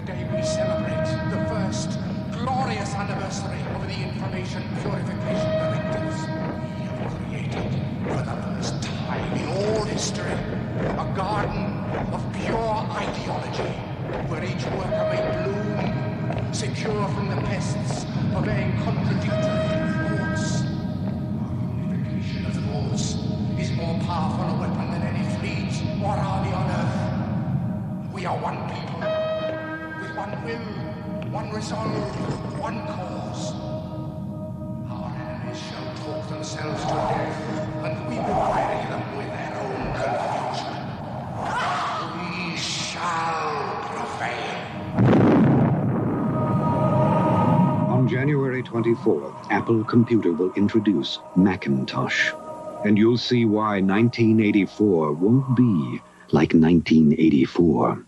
Today we celebrate the first glorious anniversary of the Information Purification Directives. We have created, for the first time in all history, a garden of pure ideology, where each worker may bloom, secure from the pests of vain contradictory thoughts. Our unification of thoughts is more powerful a weapon than any fleet or army on earth. We are one people, with one will, one resolve, one cause. Our enemies shall talk themselves to death, and we will bury them with their own confusion. We shall prevail. On January 24th, Apple Computer will introduce Macintosh. And you'll see why 1984 won't be like 1984.